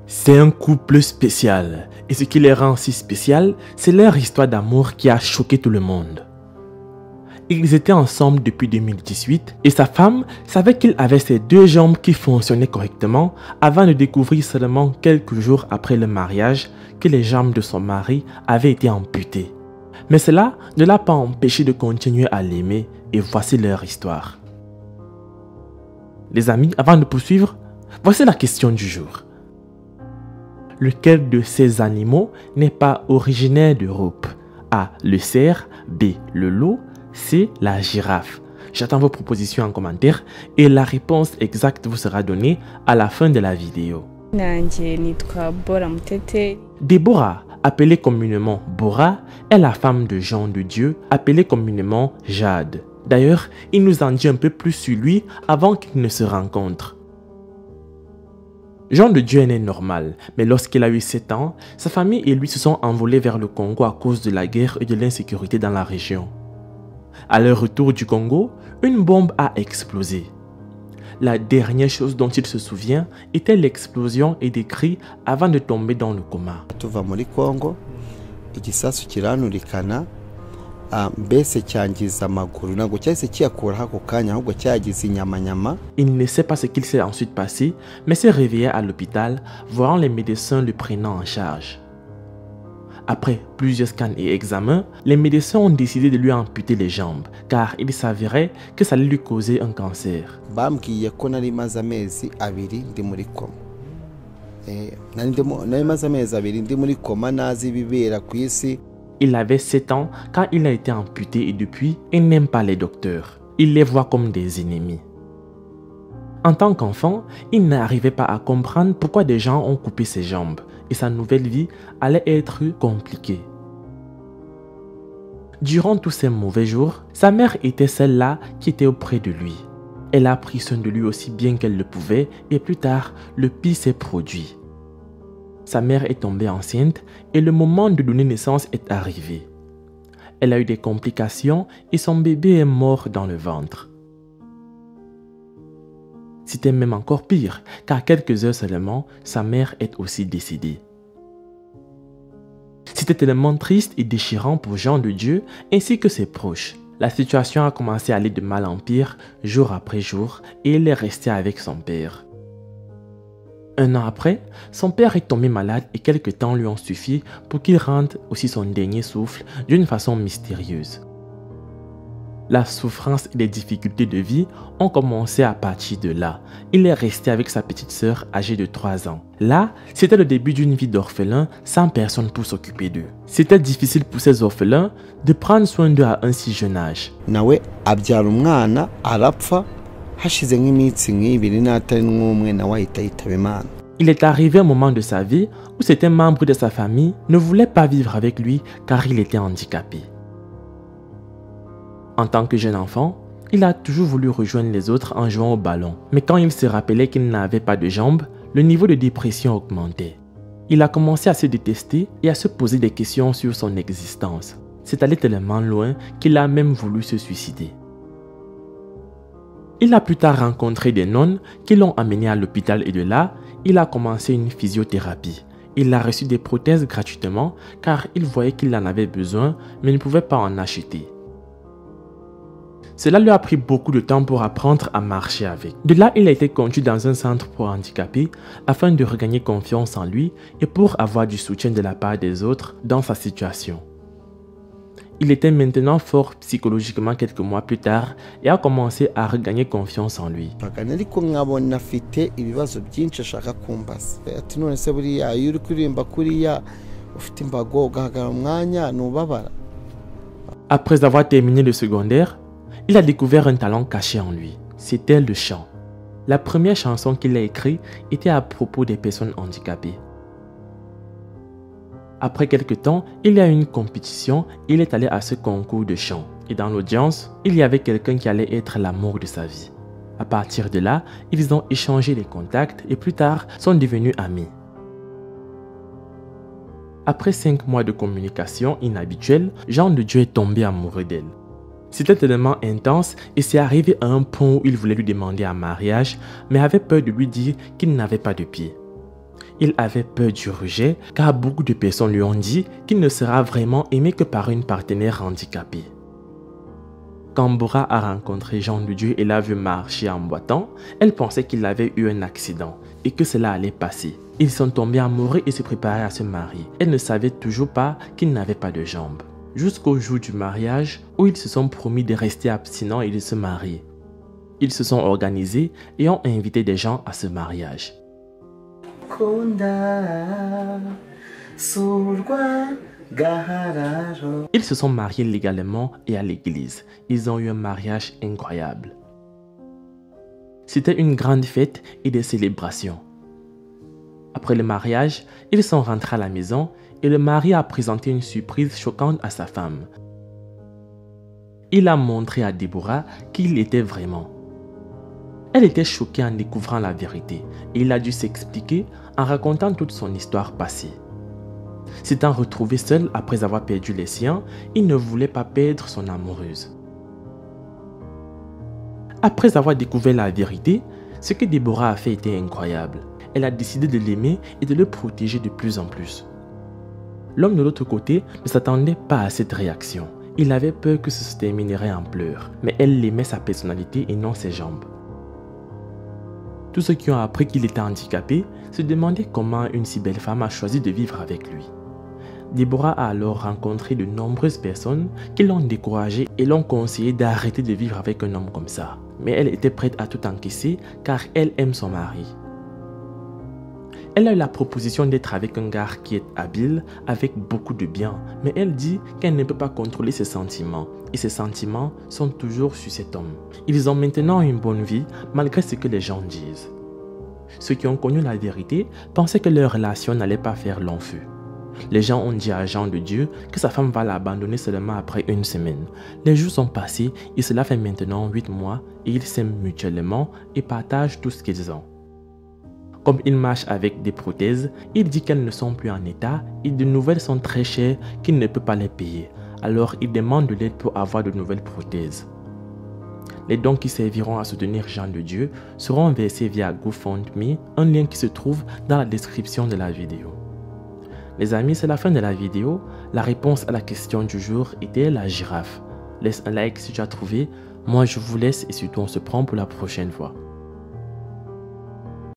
C'est un couple spécial. Et ce qui les rend si spécial, c'est leur histoire d'amour qui a choqué tout le monde. Ils étaient ensemble depuis 2018 et sa femme savait qu'il avait ses deux jambes qui fonctionnaient correctement avant de découvrir seulement quelques jours après le mariage que les jambes de son mari avaient été amputées. Mais cela ne l'a pas empêché de continuer à l'aimer et voici leur histoire. Les amis, avant de poursuivre, voici la question du jour. Lequel de ces animaux n'est pas originaire d'Europe? A. Le cerf, B. Le loup, C. La girafe. J'attends vos propositions en commentaire et la réponse exacte vous sera donnée à la fin de la vidéo. Déborah, appelée communément Bora, est la femme de Jean de Dieu, appelée communément Jade. D'ailleurs, il nous en dit un peu plus sur lui avant qu'ils ne se rencontrent. Jean de Dieu est né normal, mais lorsqu'il a eu 7 ans, sa famille et lui se sont envolés vers le Congo à cause de la guerre et de l'insécurité dans la région. À leur retour du Congo, une bombe a explosé. La dernière chose dont il se souvient était l'explosion et des cris avant de tomber dans le coma. Il ne sait pas ce qu'il s'est ensuite passé, mais s'est réveillé à l'hôpital, voyant les médecins le prenant en charge. Après plusieurs scans et examens, les médecins ont décidé de lui amputer les jambes, car il s'avérait que ça allait lui causer un cancer. Il avait 7 ans quand il a été amputé et depuis, il n'aime pas les docteurs. Il les voit comme des ennemis. En tant qu'enfant, il n'arrivait pas à comprendre pourquoi des gens ont coupé ses jambes et sa nouvelle vie allait être compliquée. Durant tous ces mauvais jours, sa mère était celle-là qui était auprès de lui. Elle a pris soin de lui aussi bien qu'elle le pouvait et plus tard, le pire s'est produit. Sa mère est tombée enceinte et le moment de donner naissance est arrivé. Elle a eu des complications et son bébé est mort dans le ventre. C'était même encore pire, car quelques heures seulement, sa mère est aussi décédée. C'était tellement triste et déchirant pour Jean de Dieu ainsi que ses proches. La situation a commencé à aller de mal en pire, jour après jour, et il est resté avec son père. Un an après, son père est tombé malade et quelques temps lui ont suffi pour qu'il rende aussi son dernier souffle d'une façon mystérieuse. La souffrance et les difficultés de vie ont commencé à partir de là. Il est resté avec sa petite sœur âgée de 3 ans. Là, c'était le début d'une vie d'orphelin sans personne pour s'occuper d'eux. C'était difficile pour ces orphelins de prendre soin d'eux à un si jeune âge. Il est arrivé un moment de sa vie où certains membres de sa famille ne voulaient pas vivre avec lui car il était handicapé. En tant que jeune enfant, il a toujours voulu rejoindre les autres en jouant au ballon. Mais quand il se rappelait qu'il n'avait pas de jambes, le niveau de dépression augmentait. Il a commencé à se détester et à se poser des questions sur son existence. C'est allé tellement loin qu'il a même voulu se suicider. Il a plus tard rencontré des nonnes qui l'ont amené à l'hôpital et de là, il a commencé une physiothérapie. Il a reçu des prothèses gratuitement car il voyait qu'il en avait besoin mais ne pouvait pas en acheter. Cela lui a pris beaucoup de temps pour apprendre à marcher avec. De là, il a été conduit dans un centre pour handicapés afin de regagner confiance en lui et pour avoir du soutien de la part des autres dans sa situation. Il était maintenant fort psychologiquement quelques mois plus tard et a commencé à regagner confiance en lui. Après avoir terminé le secondaire, il a découvert un talent caché en lui. C'était le chant. La première chanson qu'il a écrite était à propos des personnes handicapées. Après quelques temps, il y a eu une compétition et il est allé à ce concours de chant. Et dans l'audience, il y avait quelqu'un qui allait être l'amour de sa vie. À partir de là, ils ont échangé les contacts et plus tard sont devenus amis. Après 5 mois de communication inhabituelle, Jean de Dieu est tombé amoureux d'elle. C'était tellement intense et c'est arrivé à un point où il voulait lui demander en mariage, mais avait peur de lui dire qu'il n'avait pas de pied. Il avait peur du rejet car beaucoup de personnes lui ont dit qu'il ne sera vraiment aimé que par une partenaire handicapée. Quand Bora a rencontré Jean de Dieu et l'a vu marcher en boitant, elle pensait qu'il avait eu un accident et que cela allait passer. Ils sont tombés amoureux et se préparaient à se marier. Elle ne savait toujours pas qu'il n'avait pas de jambes. Jusqu'au jour du mariage où ils se sont promis de rester abstinents et de se marier. Ils se sont organisés et ont invité des gens à ce mariage. Ils se sont mariés légalement et à l'église. Ils ont eu un mariage incroyable. C'était une grande fête et des célébrations. Après le mariage, ils sont rentrés à la maison et le mari a présenté une surprise choquante à sa femme. Il a montré à Déborah qui il était vraiment. Elle était choquée en découvrant la vérité et il a dû s'expliquer en racontant toute son histoire passée. S'étant retrouvé seul après avoir perdu les siens, il ne voulait pas perdre son amoureuse. Après avoir découvert la vérité, ce que Déborah a fait était incroyable. Elle a décidé de l'aimer et de le protéger de plus en plus. L'homme de l'autre côté ne s'attendait pas à cette réaction. Il avait peur que ce se terminerait en pleurs, mais elle aimait sa personnalité et non ses jambes. Tous ceux qui ont appris qu'il était handicapé se demandaient comment une si belle femme a choisi de vivre avec lui. Déborah a alors rencontré de nombreuses personnes qui l'ont découragée et l'ont conseillé d'arrêter de vivre avec un homme comme ça. Mais elle était prête à tout encaisser car elle aime son mari. Elle a eu la proposition d'être avec un gars qui est habile, avec beaucoup de biens, mais elle dit qu'elle ne peut pas contrôler ses sentiments et ses sentiments sont toujours sur cet homme. Ils ont maintenant une bonne vie malgré ce que les gens disent. Ceux qui ont connu la vérité pensaient que leur relation n'allait pas faire long feu. Les gens ont dit à Jean de Dieu que sa femme va l'abandonner seulement après une semaine. Les jours sont passés et cela fait maintenant 8 mois et ils s'aiment mutuellement et partagent tout ce qu'ils ont. Comme il marche avec des prothèses, il dit qu'elles ne sont plus en état et de nouvelles sont très chères qu'il ne peut pas les payer. Alors il demande de l'aide pour avoir de nouvelles prothèses. Les dons qui serviront à soutenir Jean de Dieu seront versés via GoFundMe, un lien qui se trouve dans la description de la vidéo. Les amis, c'est la fin de la vidéo. La réponse à la question du jour était la girafe. Laisse un like si tu as trouvé. Moi je vous laisse et surtout on se prend pour la prochaine fois.